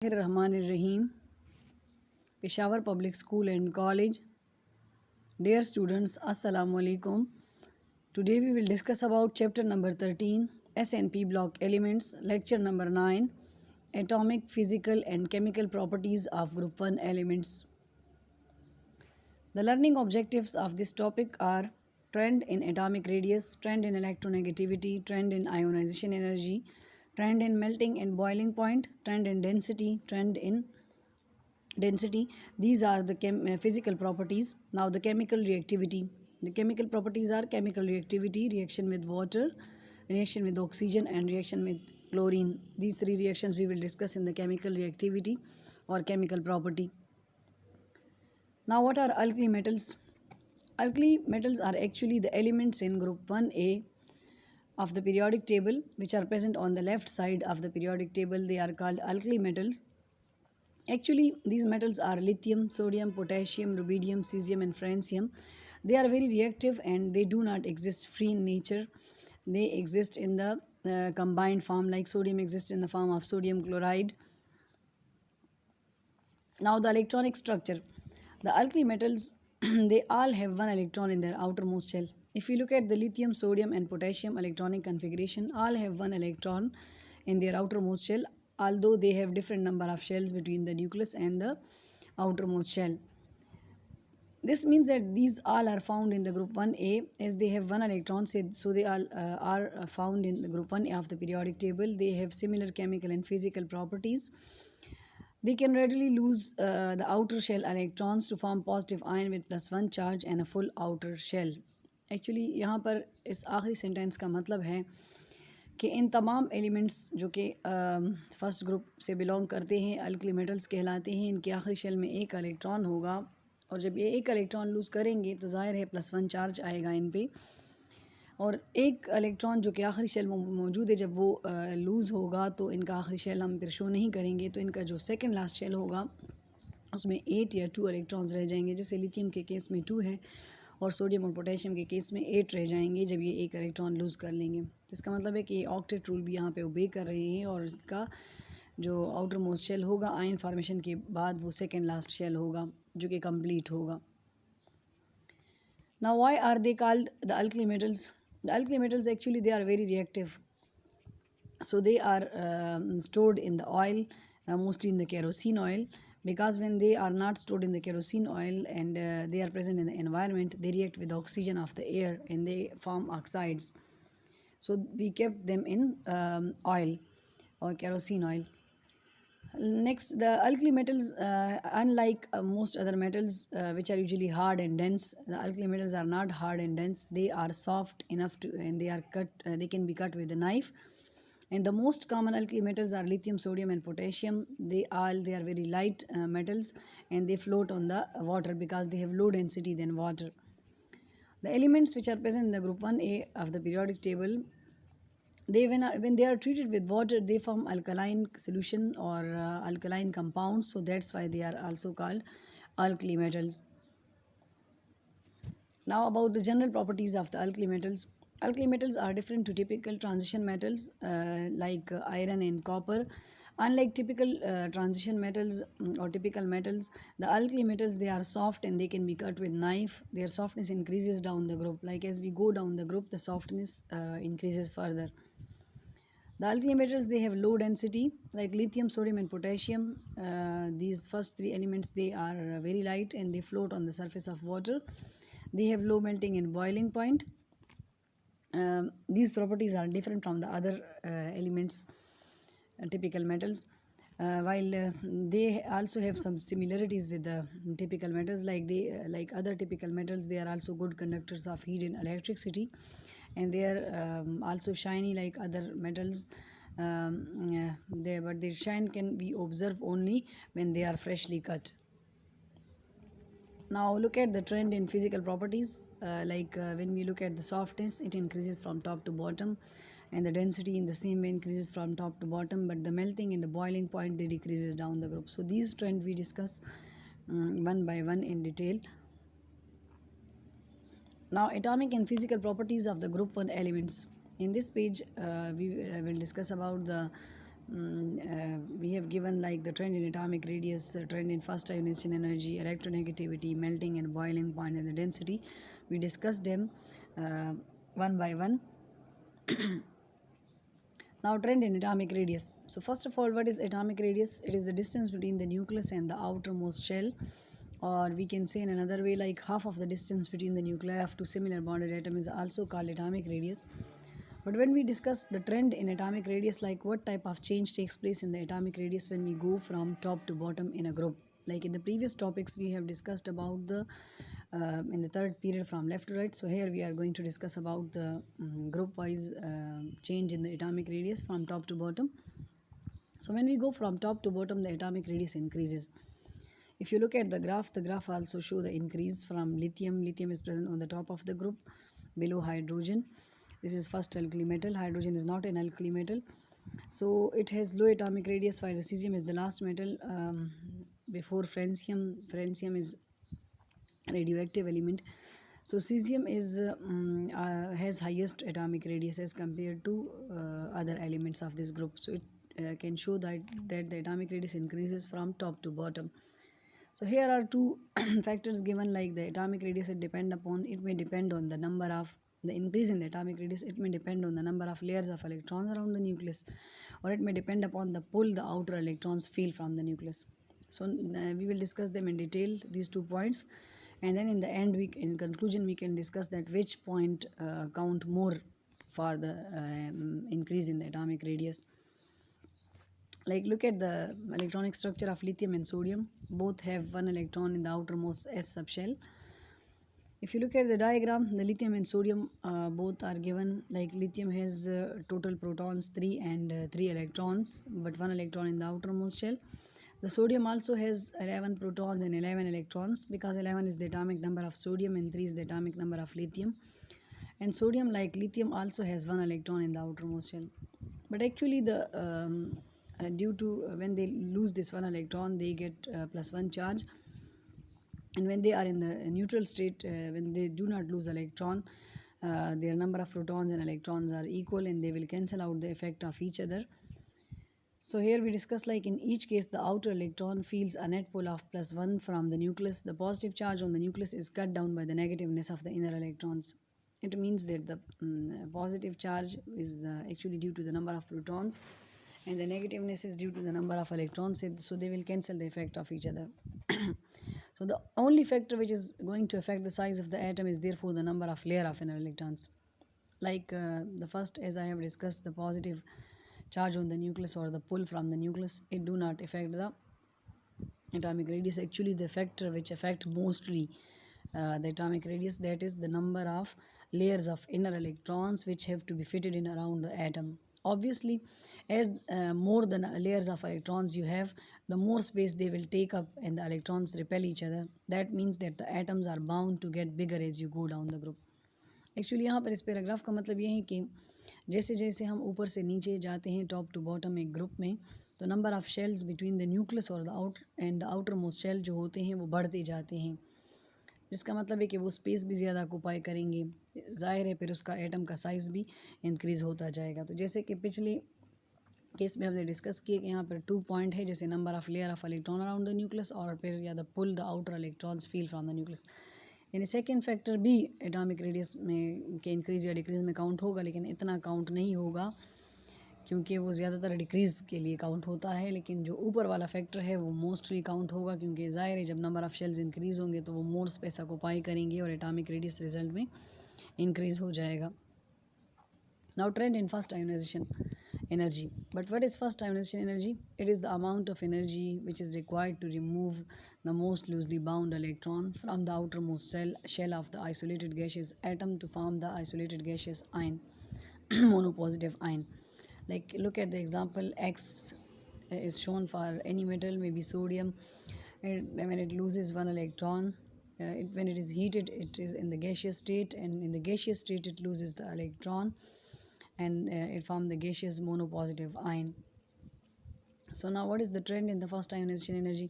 Bismillahirrahmanirrahim. Peshawar Public School and College. Dear students, Assalamu alaikum. Today we will discuss about chapter number 13, SNP block elements, lecture number 9, atomic, physical and chemical properties of group 1 elements. The learning objectives of this topic are trend in atomic radius, trend in electronegativity, trend in ionization energy, trend in melting and boiling point, trend in density, trend in density. These are the physical properties. Now the chemical reactivity. The chemical properties are chemical reactivity, reaction with water, reaction with oxygen and reaction with chlorine. These three reactions we will discuss in the chemical reactivity or chemical property. Now what are alkali metals? Alkali metals are actually the elements in group 1A of the periodic table which are present on the left side of the periodic table. They are called alkali metals. Actually, these metals are lithium, sodium, potassium, rubidium, cesium and francium. They are very reactive and they do not exist free in nature. They exist in the combined form, like sodium exists in the form of sodium chloride. Now the electronic structure. The alkali metals, they all have one electron in their outermost shell. If you look at the lithium, sodium and potassium electronic configuration, all have one electron in their outermost shell, although they have different number of shells between the nucleus and the outermost shell. This means that these all are found in the group 1A as they have one electron, so they all are found in the group 1A of the periodic table. They have similar chemical and physical properties. They can readily lose the outer shell electrons to form positive ion with +1 charge and a full outer shell. Actually यहाँ पर इस आखिरी sentence का मतलब है कि इन तमाम elements जो कि फर्स्ट ग्रुप से बिलोंग करते हैं, अल्कली मेटल्स कहलाते हैं, इनके आखिरी शेल में एक इलेक्ट्रॉन होगा और जब ये एक इलेक्ट्रॉन लूज़ करेंगे तो ज़ाहिर है +1 चार्ज आएगा इन पे, और एक इलेक्ट्रॉन जो कि आखिरी शेल में मौजूद है जब वो लूज़ होगा तो इनका आखिरी शेल हम फिर शो नहीं करेंगे, तो इनका जो सेकंड लास्ट शेल होगा उसमें 8 या 2 इलेक्ट्रॉन्स रह जाएंगे, जैसे लिथियम के केस में 2 है और सोडियम और पोटेशियम के केस में 8 रह जाएंगे जब ये एक इलेक्ट्रॉन लूज़ कर लेंगे। तो इसका मतलब है कि ऑक्टेट रूल भी यहाँ पे ओबे कर रहे हैं और इसका जो आउटर मोस्ट शेल होगा आयन फार्मेशन के बाद वो सेकंड लास्ट शेल होगा जो कि कंप्लीट होगा। Now why are they called the alkali metals? The alkali metals actually they are very reactive. So they are stored in the oil, mostly in the kerosene oil, because when they are not stored in the kerosene oil and they are present in the environment, they react with the oxygen of the air and they form oxides. So we kept them in oil or kerosene oil. Next, the alkali metals, unlike most other metals which are usually hard and dense, the alkali metals are not hard and dense. They are soft enough to, and they are cut. They can be cut with a knife. And the most common alkali metals are lithium, sodium, and potassium. They are very light metals, and they float on the water because they have low density than water. The elements which are present in the group 1A of the periodic table, when they are treated with water, they form alkaline solution or alkaline compounds. So that's why they are also called alkali metals. Now about the general properties of the alkali metals. Alkali metals are different to typical transition metals like iron and copper. Unlike typical transition metals or typical metals, the alkali metals, they are soft and they can be cut with knife. Their softness increases down the group. Like as we go down the group, the softness increases further. The alkali metals, they have low density like lithium, sodium and potassium. These first three elements, they are very light and they float on the surface of water. They have low melting and boiling point. These properties are different from the other elements, typical metals, while they also have some similarities with the typical metals. Like other typical metals, they are also good conductors of heat and electricity, and they are also shiny like other metals. But their shine can be observed only when they are freshly cut. Now look at the trend in physical properties. When we look at the softness, it increases from top to bottom, and the density in the same way increases from top to bottom, but the melting and the boiling point, they decreases down the group. So these trends we discuss one by one in detail. Now atomic and physical properties of the group 1 elements. In this page we will discuss about the We have given like the trend in atomic radius, trend in first ionization energy, electronegativity, melting and boiling point, and the density. We discussed them uh, one by one. Now, trend in atomic radius. So, first of all, what is atomic radius? It is the distance between the nucleus and the outermost shell, or we can say in another way, like half of the distance between the nuclei of two similar bonded atoms is also called atomic radius. But when we discuss the trend in atomic radius, like what type of change takes place in the atomic radius when we go from top to bottom in a group. Like in the previous topics, we have discussed about the in the third period from left to right. So here we are going to discuss about the group-wise change in the atomic radius from top to bottom. So when we go from top to bottom, the atomic radius increases. If you look at the graph also show the increase from lithium. Lithium is present on the top of the group, below hydrogen. This is first alkali metal. Hydrogen is not an alkali metal. So it has low atomic radius, while the cesium is the last metal before francium. Francium is radioactive element. So cesium is has highest atomic radius as compared to other elements of this group. So it can show that the atomic radius increases from top to bottom. So here are two factors given, like the atomic radius it may depend on the number of the increase in the atomic radius. It may depend on the number of layers of electrons around the nucleus, or it may depend upon the pull the outer electrons feel from the nucleus. So we will discuss them in detail, these 2 points, and then in the end, in conclusion, we can discuss that which point count more for the increase in the atomic radius. Like look at the electronic structure of lithium and sodium. Both have one electron in the outermost s subshell. If you look at the diagram, the lithium and sodium both are given, like lithium has total protons 3 and 3 electrons, but 1 electron in the outermost shell. The sodium also has 11 protons and 11 electrons, because 11 is the atomic number of sodium and 3 is the atomic number of lithium. And sodium, like lithium, also has 1 electron in the outermost shell. But actually due to when they lose this 1 electron, they get +1 charge. And when they are in the neutral state, when they do not lose electron, their number of protons and electrons are equal, and they will cancel out the effect of each other. So here we discuss, like in each case, the outer electron feels a net pull of +1 from the nucleus. The positive charge on the nucleus is cut down by the negativeness of the inner electrons. It means that the positive charge is actually due to the number of protons, and the negativeness is due to the number of electrons, so they will cancel the effect of each other. So the only factor which is going to affect the size of the atom is therefore the number of layer of inner electrons. Like the first, as I have discussed, the positive charge on the nucleus or the pull from the nucleus, it do not affect the atomic radius. Actually, the factor which affect mostly the atomic radius, that is the number of layers of inner electrons which have to be fitted in around the atom. Obviously, as more than layers of electrons you have, the more space they will take up and the electrons repel each other. That means that the atoms are bound to get bigger as you go down the group. Actually यहाँ पर इस paragraph का मतलब ये है कि जैसे जैसे हम ऊपर से नीचे जाते हैं टॉप टू बॉटम एक ग्रुप में, तो number of shells between the nucleus और द आउटर मोस्ट शेल जो होते हैं वो बढ़ते जाते हैं, जिसका मतलब है कि वो स्पेस भी ज़्यादा ऑक्यूपाई करेंगे। ज़ाहिर है फिर उसका एटम का साइज़ भी इंक्रीज़ होता जाएगा। तो जैसे कि पिछले केस में हमने डिस्कस किया कि यहाँ पर 2 पॉइंट है, जैसे number of layer of electron around the nucleus, और फिर या the pull the outer electrons feel from the nucleus. यानी सेकेंड फैक्टर भी एटॉमिक रेडियस में के इंक्रीज़ या डिक्रीज़ में काउंट होगा, लेकिन इतना काउंट नहीं होगा क्योंकि वो ज़्यादातर डिक्रीज़ के लिए काउंट होता है। लेकिन जो ऊपर वाला फैक्टर है वो मोस्टली काउंट होगा, क्योंकि ज़ाहिर है जब नंबर ऑफ़ शेल्स इंक्रीज़ होंगे तो वो मोर स्पेस ऑक्यूपाई करेंगे और एटॉमिक रेडियस रिजल्ट में इंक्रीज़ हो जाएगा। Now trend in first ionization energy. But what is first ionization energy? It is the amount of energy which is required to remove the most loosely bound electron from the outermost shell of the isolated gaseous atom to form the isolated gaseous ion, monopositive ion. Like look at the example, X is shown for any metal, maybe sodium. When it loses 1 electron, when it is heated, it is in the gaseous state, and in the gaseous state it loses the electron, and it formed the gaseous monopositive ion. So now what is the trend in the first ionization energy?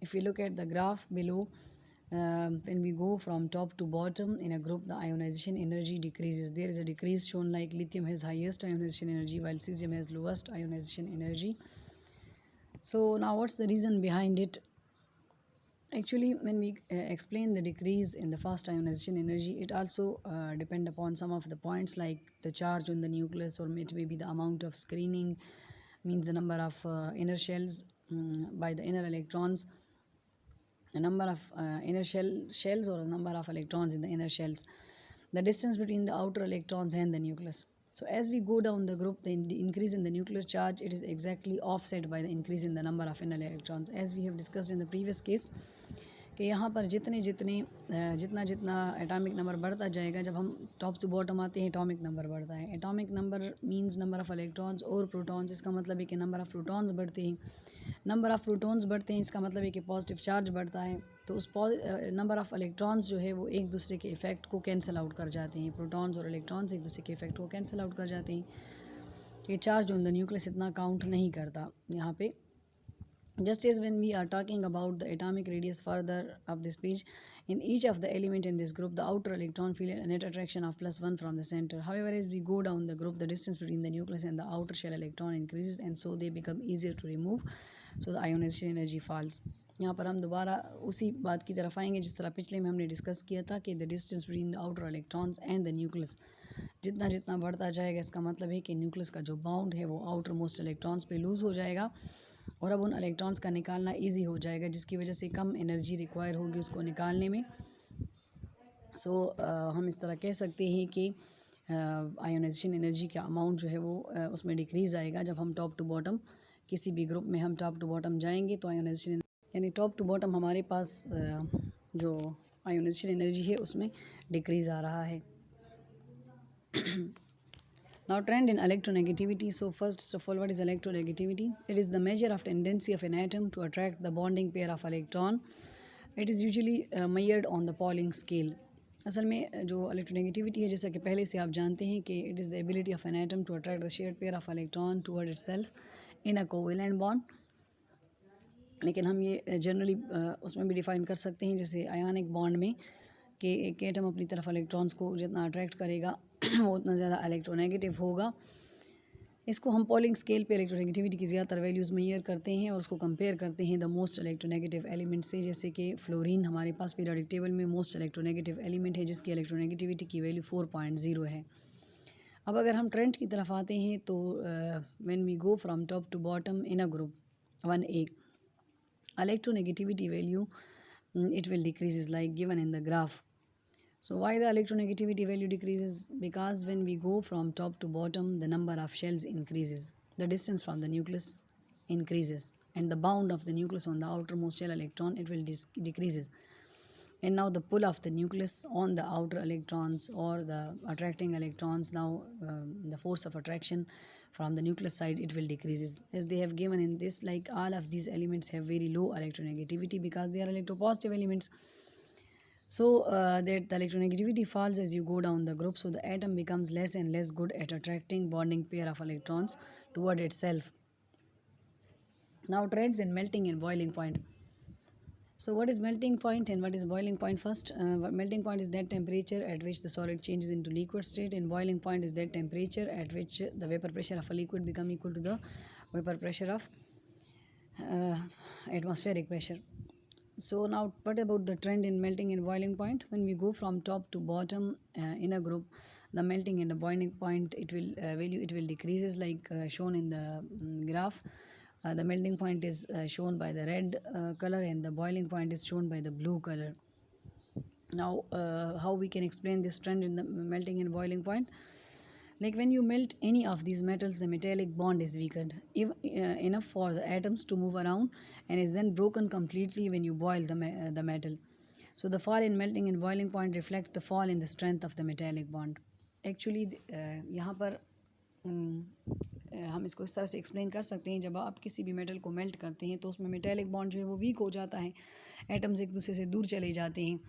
If we look at the graph below, when we go from top to bottom in a group, the ionization energy decreases. There is a decrease shown, like lithium has highest ionization energy while cesium has lowest ionization energy. So now what's the reason behind it? Actually, when we explain the decrease in the fast ionization energy, it also depend upon some of the points like the charge on the nucleus, or it may be the amount of screening, means the number of inner shells by the inner electrons, the number of shells, or the number of electrons in the inner shells, the distance between the outer electrons and the nucleus. So as we go down the group, the increase in the nuclear charge, it is exactly offset by the increase in the number of inner electrons, as we have discussed in the previous case कि यहाँ पर जितना जितना atomic number बढ़ता जाएगा, जब हम top to bottom आते हैं एटॉमिक नंबर बढ़ता है. Atomic number means number of electrons और प्रोटॉन्स. इसका मतलब है कि नंबर ऑफ़ प्रोटॉन्स बढ़ते हैं, नंबर ऑफ़ प्रोटॉन्स बढ़ते हैं, इसका मतलब है कि पॉजिटिव चार्ज बढ़ता है. तो उस नंबर ऑफ़ इलेक्ट्रॉन्स जो है वो एक दूसरे के इफ़ेक्ट को कैंसिल आउट कर जाते हैं. प्रोटॉन्स और इलेक्ट्रॉन्स एक दूसरे के इफ़ेक्ट को कैंसिल आउट कर जाते हैं. ये चार्ज ऑन द न्यूक्लियस इतना काउंट नहीं करता यहाँ पे. Just as when we are talking about the atomic radius further of this page, in each of the element in this group, the outer electron feel a net attraction of +1 from the center. However, as we go down the group, the distance between the nucleus and the outer shell electron increases, and so they become easier to remove. So the ionization energy falls. यहाँ पर हम दोबारा उसी बात की तरफ आएंगे जिस तरह पिछले में हमने डिस्कस किया था कि the distance between the outer electrons and the nucleus जितना जितना बढ़ता जाएगा, इसका मतलब है कि न्यूक्लियस का जो बाउंड है वो आउटर मोस्ट इलेक्ट्रॉन्स पे लूज़ हो जाएगा, और अब उन इलेक्ट्रॉन्स का निकालना इजी हो जाएगा, जिसकी वजह से कम एनर्जी रिक्वायर होगी उसको निकालने में. सो हम इस तरह कह सकते हैं कि आयोनाइजेशन एनर्जी का अमाउंट जो है वो उसमें डिक्रीज़ आएगा जब हम टॉप टू बॉटम किसी भी ग्रुप में हम टॉप टू बॉटम जाएंगे. तो आयोनाइजेशन यानी टॉप टू बॉटम हमारे पास जो आयोनाइजेशन एनर्जी है उसमें डिक्रीज़ आ रहा है. Now, trend in electronegativity. So first of all, what is electronegativity? It is the measure of tendency of an atom to attract the bonding pair of electron. It is usually measured on the Pauling scale. असल में जो electronegativity है, जैसा कि पहले से आप जानते हैं कि it is the ability of an atom to attract the shared pair of electron toward itself in a covalent bond. लेकिन हम ये जनरली उसमें भी डिफ़ाइन कर सकते हैं जैसे आयनिक बॉन्ड में कि एक एटम अपनी तरफ इलेक्ट्रॉन्स को जितना अट्रैक्ट करेगा वो उतना ज़्यादा इलेक्ट्रोनेगेटिव होगा. इसको हम पॉलिंग स्केल पे इलेक्ट्रोनेगेटिविटी की ज़्यादातर वैल्यूज़ मेजर करते हैं और उसको कंपेयर करते हैं द मोस्ट इलेक्ट्रोनेगेटिव एलिमेंट से. जैसे कि फ्लोरीन हमारे पास पीरियोडिक टेबल में मोस्ट इलेक्ट्रोनेगेटिव एलिमेंट है जिसकी इलेक्ट्रोनेगेटिविटी की वैल्यू 4.0 है. अब अगर हम ट्रेंड की तरफ आते हैं तो when we go from top to bottom in a group 1A, electronegativity value it will decreases like given in the graph. So why the electronegativity value decreases? Because when we go from top to bottom, the number of shells increases, the distance from the nucleus increases, and the bound of the nucleus on the outermost shell electron it will decreases. And now the pull of the nucleus on the outer electrons or the attracting electrons, now the force of attraction from the nucleus side it will decreases, as they have given in this, like all of these elements have very low electronegativity because they are electropositive elements. So that the electronegativity falls as you go down the group, so the atom becomes less and less good at attracting bonding pair of electrons toward itself. Now trends in melting and boiling point. So what is melting point and what is boiling point? First, melting point is that temperature at which the solid changes into liquid state, and boiling point is that temperature at which the vapor pressure of a liquid become equal to the vapor pressure of atmospheric pressure. So now what about the trend in melting and boiling point? When we go from top to bottom in a group, the melting and the boiling point it will value it will decreases like shown in the graph. The melting point is shown by the red color and the boiling point is shown by the blue color. Now how we can explain this trend in the melting and boiling point? Like when you melt any of these metals, the metallic bond is weakened enough for the atoms to move around and is then broken completely when you boil the metal. So the fall in melting and boiling point reflects the fall in the strength of the metallic bond. Actually यहाँ पर हम इसको इस तरह से explain कर सकते हैं, जब आप किसी भी मेटल को मेल्ट करते हैं तो उसमें मेटेलिक बॉन्ड जो है वो वीक हो जाता है, एटम्स एक दूसरे से दूर चले जाते हैं.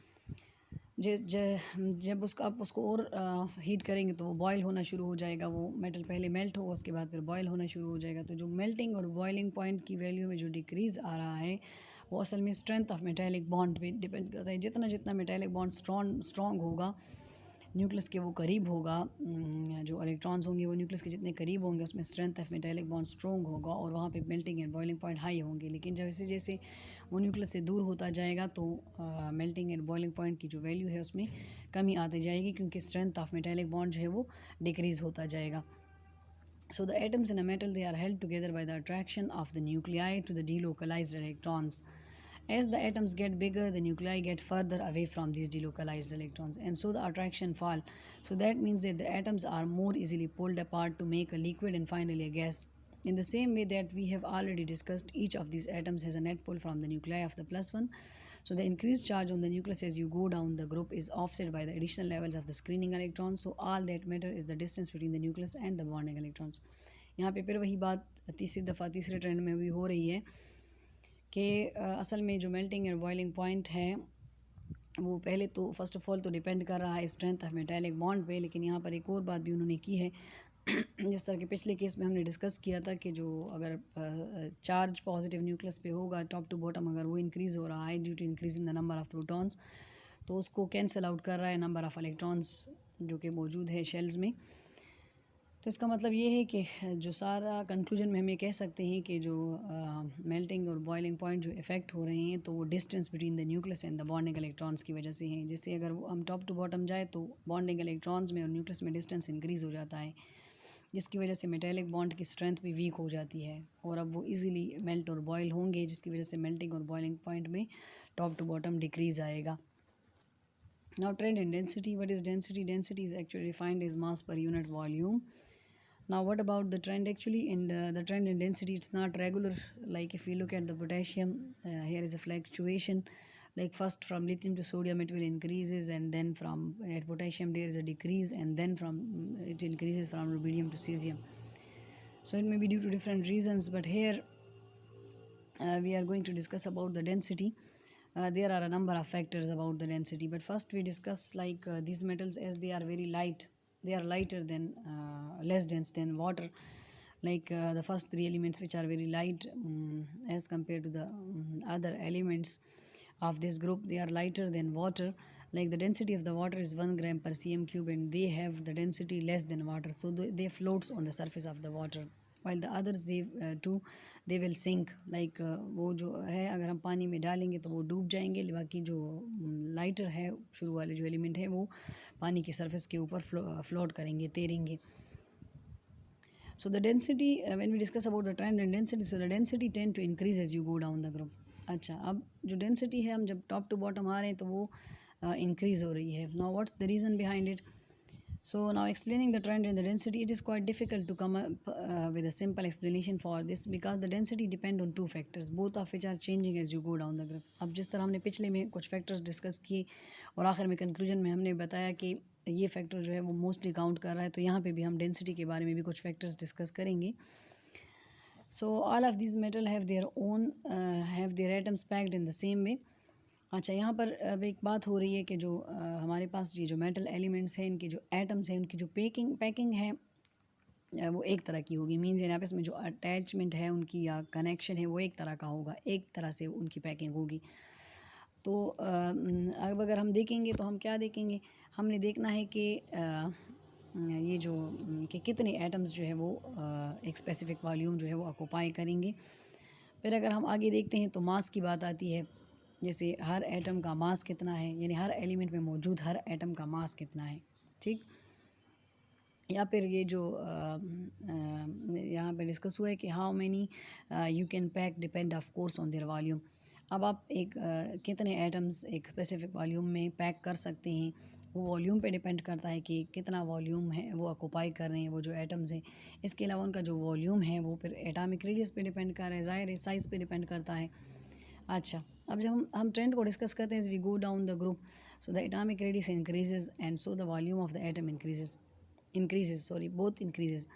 जब आप उसको और हीट करेंगे तो वो बॉयल होना शुरू हो जाएगा. वो मेटल पहले मेल्ट होगा उसके बाद फिर बॉयल होना शुरू हो जाएगा. तो जो मेल्टिंग और बॉयलिंग पॉइंट की वैल्यू में जो डिक्रीज़ आ रहा है वो असल में स्ट्रेंथ ऑफ मेटालिक बॉन्ड पे डिपेंड करता है। जितना जितना मेटालिक बॉन्ड स्ट्रॉन्ग होगा, न्यूक्लियस के वो करीब होगा, जो इलेक्ट्रॉन्स होंगे वो न्यूक्लियस के जितने करीब होंगे उसमें strength of metallic bond strong होगा और वहाँ पे melting and boiling point high होंगे। लेकिन जैसे जैसे वो न्यूक्लियस से दूर होता जाएगा तो मेल्टिंग एंड बॉइलिंग पॉइंट की जो वैल्यू है उसमें कमी आती जाएगी, क्योंकि स्ट्रेंथ ऑफ मेटालिक बॉन्ड जो है वो डिक्रीज़ होता जाएगा। So the atoms in a metal, they are held together by the attraction of the nuclei to the delocalized electrons. As the atoms get bigger, the nuclei get further away from these delocalized electrons, and so the attraction fall. So that means that the atoms are more easily pulled apart to make a liquid and finally a gas. In the same way that we have already discussed, each of these atoms has a net pull from the nuclei of the plus one. So the increased charge on the nucleus as you go down the group is offset by the additional levels of the screening electrons. So all that matter is the distance between the nucleus and the bonding electrons. यहाँ पे फिर वही बात तीसरे trend में भी हो रही है कि असल में जो मेल्टिंग एंड बॉइलिंग पॉइंट है वो पहले तो फर्स्ट ऑफ ऑल तो डिपेंड कर रहा है स्ट्रेंथ ऑफ मेटालिक बॉन्ड पे, लेकिन यहाँ पर एक और बात भी उन्होंने की है जिस तरह के पिछले केस में हमने डिस्कस किया था कि जो अगर चार्ज पॉजिटिव न्यूक्लियस पे होगा टॉप टू बॉटम, अगर वो इंक्रीज़ हो रहा है due to increase in the number of protons, तो उसको कैंसिल आउट कर रहा है नंबर ऑफ़ इलेक्ट्रॉन्स जो कि मौजूद है शेल्स में। तो इसका मतलब ये है कि जो सारा कंक्लूजन में हम ये कह सकते हैं कि जो मेल्टिंग और बॉइलिंग पॉइंट जो इफ़ेक्ट हो रहे हैं तो वो distance between the nucleus and the bonding electrons की वजह से हैं। जैसे अगर हम टॉप टू बॉटम जाए तो बॉन्डिंग इलेक्ट्रॉन्स में और न्यूक्लियस में डिस्टेंस इंक्रीज़ हो जाता है, जिसकी वजह से मेटालिक बॉन्ड की स्ट्रेंथ भी वीक हो जाती है और अब वो इजीली मेल्ट और बॉयल होंगे, जिसकी वजह से मेल्टिंग और बॉइलिंग पॉइंट में टॉप टू बॉटम डिक्रीज़ आएगा। Now trend in density. What is density? Density is actually defined as mass per unit volume. Now what about the trend? Actually in the trend in density, it's not regular. Like if we look at the potassium, here is a fluctuation. Like first from lithium to sodium it will increases, and then from at potassium there is a decrease, and then from it increases from rubidium to cesium. So it may be due to different reasons, but here we are going to discuss about the density. There are a number of factors about the density, but first we discuss like these metals, as they are very light, they are lighter than less dense than water. Like the first three elements which are very light as compared to the other elements of this group, they are lighter than water. Like the density of the water is 1 gram per cm cube, and they have the density less than water, so they floats on the surface of the water, while the others they will sink. Like वो जो है अगर हम पानी में डालेंगे तो वो डूब जाएंगे, बाकी जो लाइटर है शुरू वाले जो एलिमेंट है वो पानी की सरफेस के ऊपर फ्लोट करेंगे, तैरेंगे. So the density, when we discuss about the trend and density, so the density tend to increase as you go down the group. अच्छा, अब जो density है हम जब टॉप टू बॉटम आ रहे हैं तो वो increase हो रही है. Now what's the reason behind it? So now explaining the trend in the density, it is quite difficult to come up with a simple explanation for this, because the density depend on two factors, both of which are changing as you go down the graph. अब जिस तरह हमने पिछले में कुछ factors discuss किए और आखिर में conclusion में हमने बताया कि ये factor जो है वो mostly count कर रहा है, तो यहाँ पे भी हम density के बारे में भी कुछ factors discuss करेंगे. So all of these metal have their own have their atoms packed in the same way. अच्छा, यहाँ पर अब एक बात हो रही है कि जो हमारे पास ये जो मेटल एलिमेंट्स हैं, इनके जो एटम्स हैं, उनकी जो पैकिंग है वो एक तरह की होगी. मीन्स यानी आपस में जो अटैचमेंट है उनकी या कनेक्शन है वो एक तरह का होगा, एक तरह से उनकी पैकिंग होगी. तो अब अगर हम देखेंगे तो हम क्या देखेंगे, हमने देखना है कि ये जो कि कितने एटम्स जो है वो एक स्पेसिफिक वॉल्यूम जो है वो ऑक्यूपाई करेंगे. फिर अगर हम आगे देखते हैं तो मास की बात आती है, जैसे हर एटम का मास कितना है, यानी हर एलिमेंट में मौजूद हर एटम का मास कितना है, ठीक. या फिर ये जो यहाँ पे डिस्कस हुआ है कि how many you can pack depend of course on their volume. अब आप एक कितने एटम्स एक स्पेसिफिक वॉल्यूम में पैक कर सकते हैं, वो वॉल्यूम पे डिपेंड करता है कि कितना वॉल्यूम है वो ऑक्यूपाई कर रहे हैं वो जो एटम्स हैं. इसके अलावा उनका जो वॉल्यूम है वो फिर एटॉमिक रेडियस पे डिपेंड कर रहा है, ज़ाहिर है साइज़ पे डिपेंड करता है. अच्छा, अब जब हम ट्रेंड को डिस्कस करते हैं, we go down the group, so the atomic radius increases and so the volume of the atom increases both increases.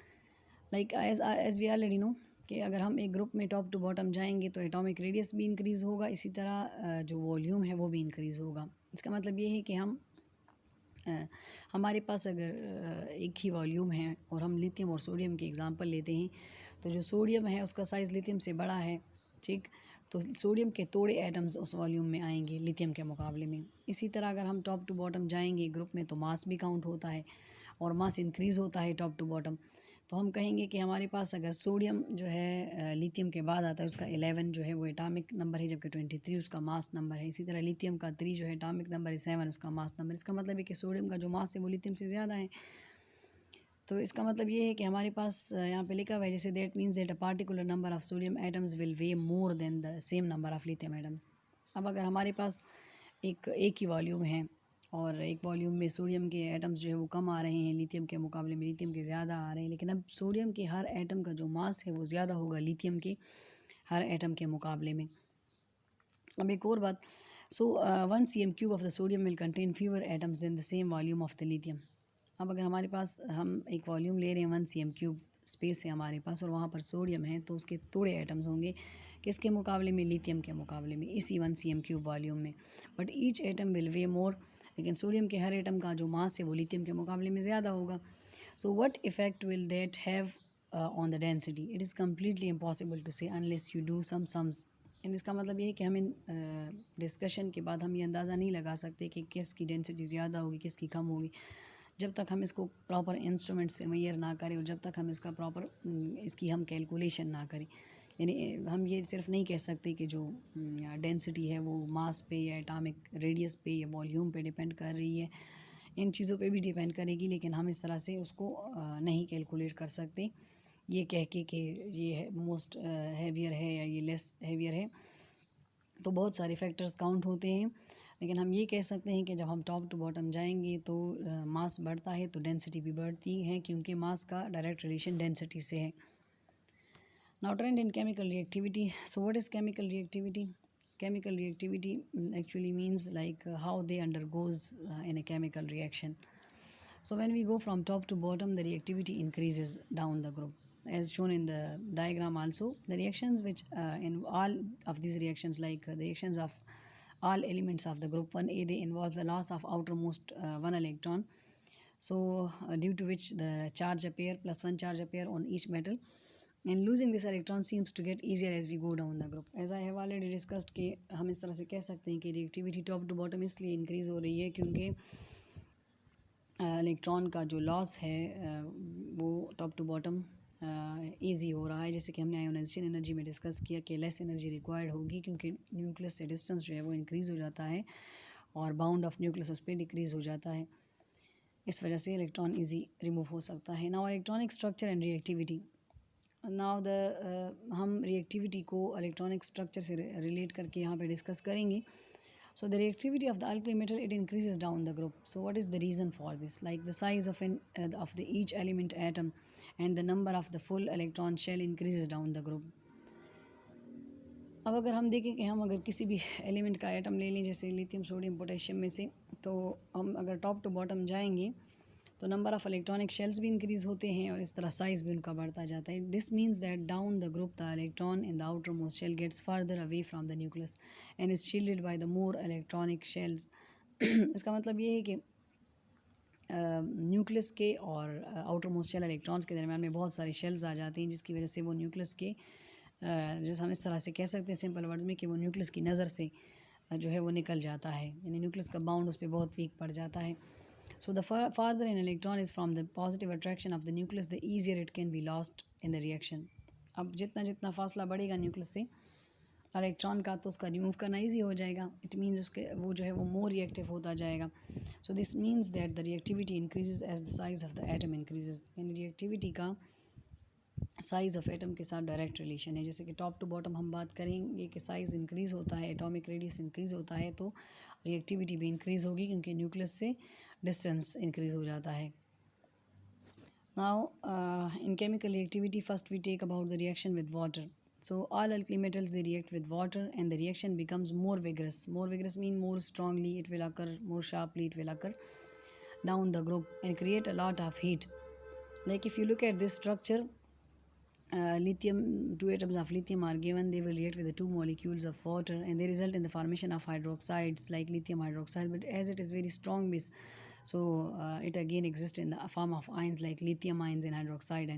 Like as we already know कि अगर हम एक ग्रुप में टॉप टू बॉटम जाएंगे तो एटॉमिक रेडियस भी increase होगा, इसी तरह जो वॉल्यूम है वो भी इंक्रीज़ होगा. इसका मतलब ये है कि हमारे पास अगर एक ही वॉल्यूम है और हम लिथियम और सोडियम की एग्जांपल लेते हैं, तो जो सोडियम है उसका साइज़ लिथियम से बड़ा है, ठीक. तो सोडियम के थोड़े एटम्स उस वॉल्यूम में आएंगे लिथियम के मुकाबले में। इसी तरह अगर हम टॉप टू बॉटम जाएंगे ग्रुप में तो मास भी काउंट होता है और मास इंक्रीज़ होता है टॉप टू बॉटम। तो हम कहेंगे कि हमारे पास अगर सोडियम जो है लिथियम के बाद आता है, उसका 11 जो है वो एटॉमिक नंबर है, जबकि 23 उसका मास नंबर है। इसी तरह लिथियम का 3 जो है एटॉमिक नंबर है, 7 उसका मास नंबर। इसका मतलब है कि सोडियम का जो मास है वो लिथियम से ज़्यादा है। तो इसका मतलब ये है कि हमारे पास यहाँ पे लिखा हुआ है जैसे that means that a particular number of sodium atoms will way more than the same number of lithium atoms. अब अगर हमारे पास एक ही वॉल्यूम है और एक वॉल्यूम में सोडियम के एटम्स जो है वो कम आ रहे हैं लिथियम के मुकाबले में, लिथियम के ज़्यादा आ रहे हैं, लेकिन अब सोडियम के हर एटम का जो मास है वो ज़्यादा होगा लिथियम के हर एटम के मुकाबले में। अब एक और बात, so 1 cm³ of the sodium will contain fewer atoms than the same volume of the lithium. अब अगर हमारे पास हम एक वॉल्यूम ले रहे हैं 1 cm³ स्पेस है हमारे पास और वहाँ पर सोडियम है, तो उसके थोड़े एटम्स होंगे किसके मुकाबले में, लिथियम के मुकाबले में, इसी 1 cm³ वॉल्यूम में। बट ईच एटम विल वे मोर, लेकिन सोडियम के हर एटम का जो मास है वो लिथियम के मुकाबले में ज़्यादा होगा। So what effect will that have on the density? It is completely impossible to say unless you do some sums. इसका मतलब ये है कि हम इन डिस्कशन के बाद हम ये अंदाज़ा नहीं लगा सकते कि किसकी डेंसिटी ज़्यादा होगी किसकी कम होगी, जब तक हम इसको प्रॉपर इंस्ट्रूमेंट से मेजर ना करें और जब तक हम इसका प्रॉपर इसकी हम कैलकुलेशन ना करें। यानी हम ये सिर्फ नहीं कह सकते कि जो डेंसिटी है वो मास पे या एटॉमिक रेडियस पे या वॉल्यूम पे डिपेंड कर रही है, इन चीज़ों पे भी डिपेंड करेगी, लेकिन हम इस तरह से उसको नहीं कैलकुलेट कर सकते ये कह के कि ये है मोस्ट हैवियर है या ये लेस हैवियर है। तो बहुत सारे फैक्टर्स काउंट होते हैं, लेकिन हम ये कह सकते हैं कि जब हम टॉप टू बॉटम जाएंगे तो मास बढ़ता है तो डेंसिटी भी बढ़ती है, क्योंकि मास का डायरेक्ट रिलेशन डेंसिटी से है। Now trend in chemical reactivity. So what is chemical reactivity? Chemical reactivity actually means like how they undergoes in a chemical reaction. So when we go from top to bottom, the reactivity increases down the group, as shown in the diagram also. The reactions which in all of these reactions, like the reactions of all elements of the group 1A, they involve the loss of outermost one electron. So due to which the charge appear, plus one charge appear on each metal, and losing this electron seems to get easier as we go down the group. As I have already discussed कि हम इस तरह से कह सकते हैं कि reactivity top to bottom इसलिए इंक्रीज़ हो रही है क्योंकि इलेक्ट्रॉन का जो लॉस है वो टॉप टू बॉटम ईजी हो रहा है। जैसे कि हमने आयोनाइजेशन एनर्जी में डिस्कस किया कि लेस एनर्जी रिक्वायर्ड होगी क्योंकि न्यूक्लियस से डिस्टेंस जो है वो इंक्रीज़ हो जाता है और बाउंड ऑफ न्यूक्लियस उस पर डिक्रीज़ हो जाता है, इस वजह से इलेक्ट्रॉन ईजी रिमूव हो सकता है। Now electronic structure and reactivity. Now हम रिएक्टिविटी को इलेक्ट्रॉनिक स्ट्रक्चर से रिलेट करके यहाँ पे डिस्कस करेंगे। So the reactivity of the alkali metal, it increases down the group. So what is the reason for this? Like the size of the each element atom and the number of the full electron shell increases down the group. अब अगर हम देखें कि हम अगर किसी भी element का एटम ले लें जैसे लिथियम सोडियम पोटेशियम में से, तो हम अगर टॉप टू बॉटम जाएंगे तो नंबर ऑफ़ इलेक्ट्रॉनिक शेल्स भी इंक्रीज़ होते हैं और इस तरह साइज़ भी उनका बढ़ता जाता है। This means that down the group the electron in the outer most shell gets further away from the nucleus and is shielded by the more electronic shells. इसका मतलब ये है कि न्यूक्लियस के और आउटर मोस्ट शेल इलेक्ट्रॉन्स के दरमियान में बहुत सारे शेल्स आ जाते हैं, जिसकी वजह से वो न्यूक्लियस के जैसे हम इस तरह से कह सकते हैं सिंपल वर्ड में कि वो न्यूक्लियस की नज़र से जो है वो निकल जाता है, यानी न्यूक्लियस का बाउंड उस पर बहुत वीक पड़ जाता है। So the farther an electron is from the positive attraction of the nucleus, the easier it can be lost in the reaction. अब जितना जितना फासला बढ़ेगा न्यूक्लियस से इलेक्ट्रॉन का तो उसका रिमूव करना ईजी हो जाएगा। इट मीन्स उसके वो जो है वो मोर रिएक्टिव होता जाएगा। So this means that the reactivity increases as the size of the atom increases, यानी रिएक्टिविटी का साइज़ ऑफ एटम के साथ डायरेक्ट रिलेशन है। जैसे कि टॉप टू बॉटम हम बात करेंगे कि साइज़ इंक्रीज़ होता है, एटॉमिक रेडियस इंक्रीज़ होता है, तो रिएक्टिविटी भी इंक्रीज़ होगी क्योंकि न्यूक्लियस से डिस्टेंस इंक्रीज़ हो जाता है। Now in chemical reactivity first we take about the reaction with water. So all alkali metals, they react with water and the reaction becomes more vigorous. More vigorous mean more strongly it will occur, more sharply it will occur down the group and create a lot of heat. Like if you look at this structure, lithium, two atoms of lithium are given, they will react with the two molecules of water and they result in the formation of hydroxides like lithium hydroxide, but as it is very strong base, so it again exists in the form of ions like lithium ions and hydroxide,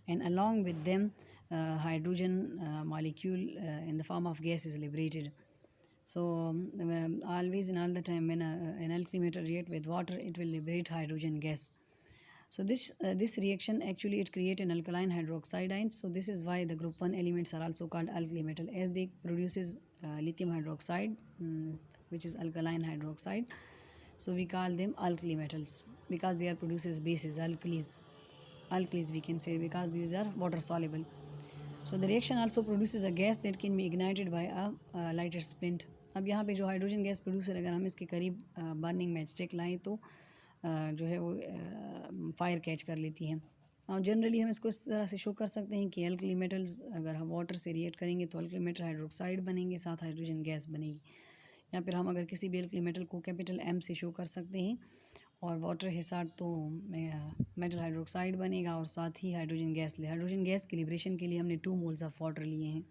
and along with them hydrogen molecule in the form of gas is liberated. So always and all the time when an alkyl metal react with water, it will liberate hydrogen gas. So this reaction actually it create an alkaline hydroxide ions. So this is why the group 1 elements are also called alkali metal, as they produces lithium hydroxide, which is alkaline hydroxide. So we call them alkali metals because they are produces bases, alkalis we can say, because these are water soluble. So the reaction also produces a gas that can be ignited by a lighter splint. अब यहाँ पे जो hydrogen gas produce अगर हम इसके करीब burning match stick लाएँ तो जो है वो फायर कैच कर लेती हैं. और जनरली हम इसको इस तरह से शो कर सकते हैं कि अल्कली मेटल्स अगर हम वाटर से रिएक्ट करेंगे तो अल्कली मेटल हाइड्रोक्साइड बनेंगे, साथ हाइड्रोजन गैस बनेगी. या फिर हम अगर किसी भी अल्कली मेटल को कैपिटल एम से शो कर सकते हैं और वाटर के साथ तो मेटल हाइड्रोक्साइड बनेगा और साथ ही हाइड्रोजन गैस हाइड्रोजन गैस की लिब्रेशन के लिए हमने 2 मोल्स ऑफ वाटर लिए हैं.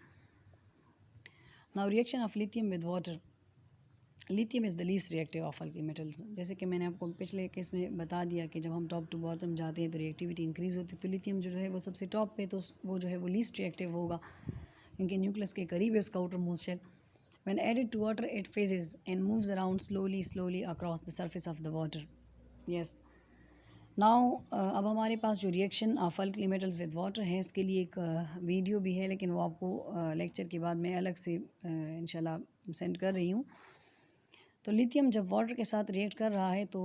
Now reaction of lithium with water. Lithium is the least reactive of alkali metals. जैसे कि मैंने आपको पिछले केस में बता दिया कि जब हम टॉप टू बॉटम जाते हैं तो रिएक्टिविटी इंक्रीज़ होती है. तो लिथियम जो है वो सबसे टॉप पे, तो वो जो है वो लीस्ट रिएक्टिव होगा क्योंकि न्यूक्लियस के करीब है उसका outer most shell. When added to water, it phases and moves around slowly across the surface of the water. Yes. Now अब हमारे पास जो reaction of alkali metals with water है, इसके लिए एक वीडियो भी है, लेकिन वो आपको लेक्चर के बाद मैं अलग से इंशाल्लाह सेंड कर रही हूँ. तो लिथियम जब वाटर के साथ रिएक्ट कर रहा है तो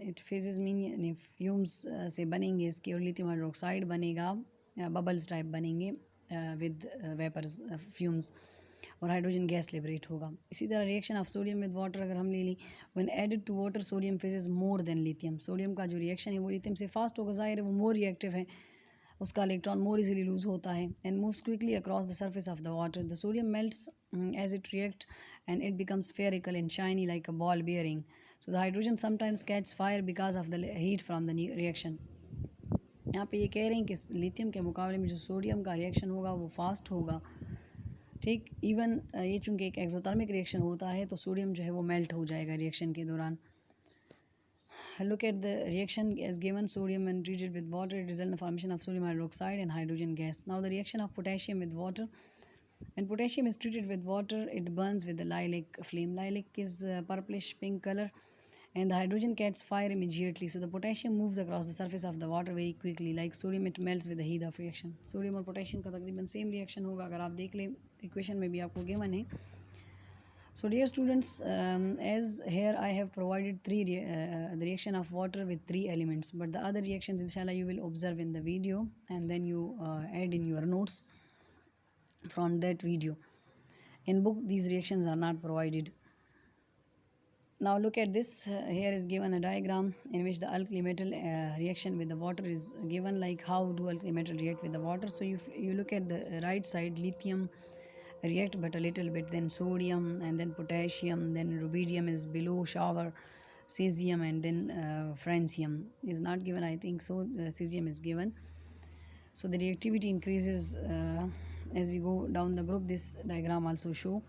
इट फेजेस मीन फ्यूम्स से बनेंगे इसके, और लिथियम हाइड्रोक्साइड बनेगा, बबल्स टाइप बनेंगे विद वेपर्स फ्यूम्स, और हाइड्रोजन गैस लिबरेट होगा. इसी तरह reaction of sodium with water अगर हम ले ली, when added to water sodium fizzes more than lithium. Sodium का जो रिएक्शन है वो लिथियम से फास्ट होगा, जाहिर है वो मोर रिएक्टिव है, उसका इलेक्ट्रॉन मोर इजीली लूज होता है and moves quickly across the surface of the water. The sodium melts as it react and it becomes spherical and shiny like a ball bearing. So the hydrogen sometimes catches fire because of the heat from the reaction. यहाँ पे ये कह रहे हैं कि lithium के मुकाबले में जो सोडियम का रिएक्शन होगा वो फास्ट होगा. ठीक, इवन ये चूँकि एक एक्सोथर्मिक रिएक्शन होता है तो सोडियम जो है वो मेल्ट हो जाएगा रिएक्शन के दौरान. Look at the reaction as given. Sodium when treated with water, it results in the formation of sodium hydroxide and hydrogen gas. Now the reaction of potassium with water. When potassium is treated with water, it burns with the lilac flame. Lilac is purplish pink color, and the hydrogen catches fire immediately. So the potassium moves across the surface of the water very quickly. Like sodium, it melts with the heat of reaction. Sodium और potassium का तकरीबन same reaction होगा. अगर आप देख लें equation में भी आपको गिवन है. So dear students, as here I have provided the reaction of water with 3 elements, but the other reactions inshallah you will observe in the video and then you add in your notes from that video. In book these reactions are not provided. Now look at this. Here is given a diagram in which the alkali metal reaction with the water is given, like how do alkali metal react with the water. So you look at the right side, lithium react but a little bit, then sodium and then potassium, then rubidium is below, shower cesium, and then francium is not given, I think so. Cesium is given. So the reactivity increases as we go down the group. This diagram also show.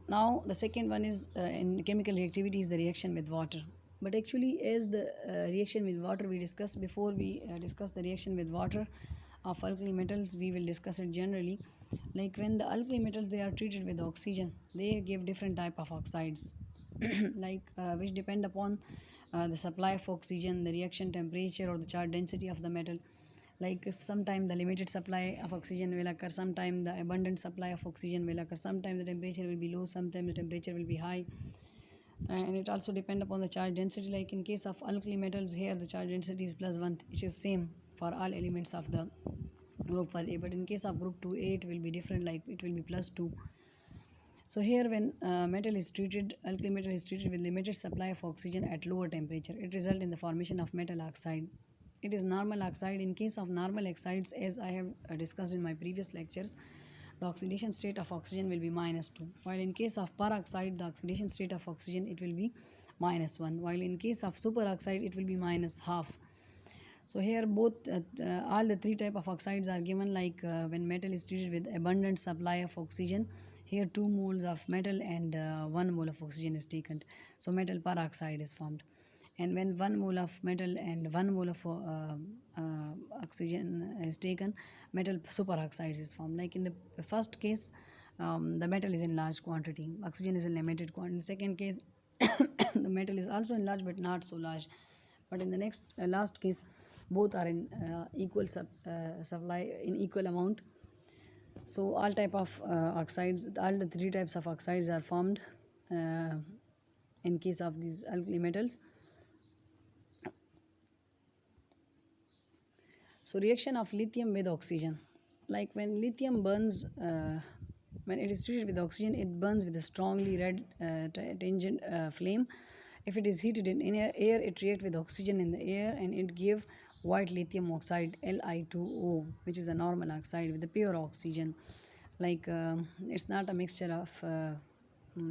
Now the second one is in chemical reactivity is the reaction with water. But actually as the reaction with water we discussed before, we discuss the reaction with water of alkali metals, we will discuss it generally. Like when the alkali metals they are treated with oxygen, they give different type of oxides like which depend upon the supply of oxygen, the reaction temperature or the charge density of the metal. Like if sometime the limited supply of oxygen will occur, sometime the abundant supply of oxygen will occur, sometime the temperature will be low, sometime the temperature will be high, and it also depend upon the charge density. Like in case of alkali metals, here the charge density is +1, which is same for all elements of the group 1A, but in case of group 2A it will be different, like it will be +2. So here when metal is treated, alkali metal is treated with limited supply of oxygen at lower temperature, it results in the formation of metal oxide. It is normal oxide. In case of normal oxides, as I have discussed in my previous lectures, the oxidation state of oxygen will be -2, while in case of peroxide the oxidation state of oxygen it will be -1, while in case of superoxide it will be -1/2. So here both all the 3 type of oxides are given, like when metal is treated with abundant supply of oxygen, here 2 moles of metal and 1 mole of oxygen is taken, so metal peroxide is formed. And when 1 mole of metal and 1 mole of oxygen is taken, metal superoxides is formed. Like in the first case, the metal is in large quantity, oxygen is in limited quantity. In second case, the metal is also in large but not so large. But in the next last case, both are in equal supply in equal amount. So all type of oxides, all the three types of oxides are formed uh, in case of these alkali metals. So reaction of lithium with oxygen, like when lithium burns, when it is treated with oxygen, it burns with a strongly red tangent flame. If it is heated in air, it reacts with oxygen in the air and it give white lithium oxide Li2O, which is a normal oxide with the pure oxygen. Like it's not a mixture of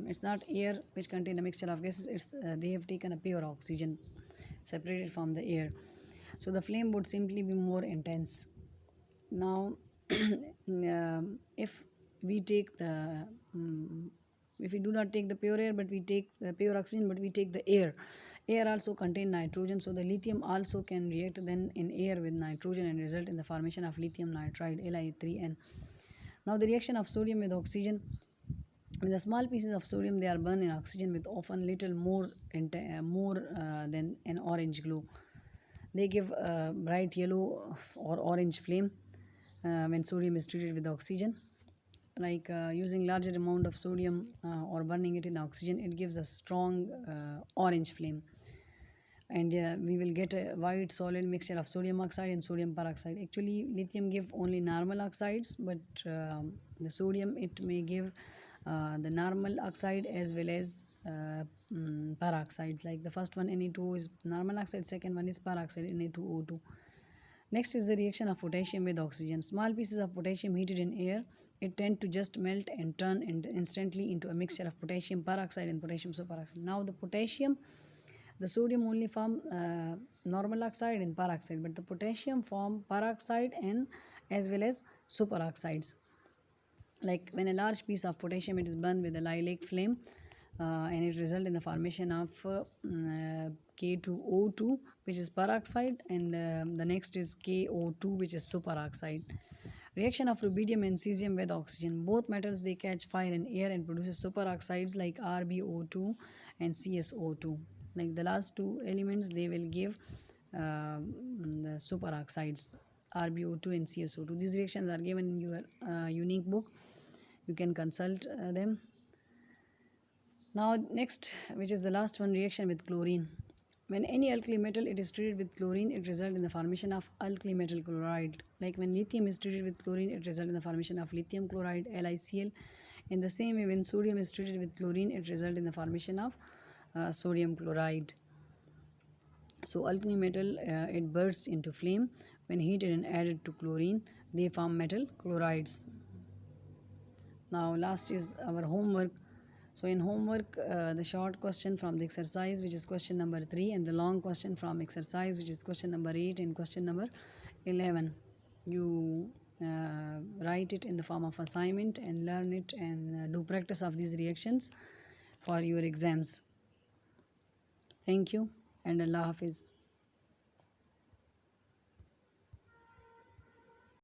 it's not air which contain a mixture of gases. It's they have taken a pure oxygen separated from the air, so the flame would simply be more intense. Now if we take the if we do not take the pure air but we take the pure oxygen but we take the air also contain nitrogen, so the lithium also can react then in air with nitrogen and result in the formation of lithium nitride Li3N. Now the reaction of sodium with oxygen, with the small pieces of sodium they are burned in oxygen with often little more than an orange glow. They give a bright yellow or orange flame when sodium is treated with oxygen. Like using larger amount of sodium or burning it in oxygen, it gives a strong orange flame. And we will get a white solid mixture of sodium oxide and sodium peroxide. Actually, lithium give only normal oxides, but the sodium it may give the normal oxide as well as peroxide. Like the first one Na2O is normal oxide, second one is peroxide Na2O2. Next is the reaction of potassium with oxygen. Small pieces of potassium heated in air, it tend to just melt and turn instantly into a mixture of potassium peroxide and potassium superoxide. Now the potassium, the sodium only form normal oxide and peroxide, but the potassium form peroxide and as well as superoxides. Like when a large piece of potassium it is burned with a lilac flame and it result in the formation of K2O2 which is peroxide, and the next is KO2 which is superoxide. Reaction of rubidium and cesium with oxygen, both metals they catch fire in air and produces superoxides like RbO2 and CSO2. Like the last two elements they will give the superoxides RbO2 and CSO2. These reactions are given in your unique book, you can consult them. Now next, which is the last one, reaction with chlorine. When any alkali metal it is treated with chlorine, it results in the formation of alkali metal chloride. Like when lithium is treated with chlorine, it results in the formation of lithium chloride LiCl. In the same way, when sodium is treated with chlorine, it results in the formation of sodium chloride. So alkali metal it bursts into flame when heated and added to chlorine, they form metal chlorides. Now last is our homework. So in homework, the short question from the exercise which is question number 3 and the long question from exercise which is question number 8 and question number 11. You write it in the form of assignment and learn it and do practice of these reactions for your exams. Thank you and Allah Hafiz.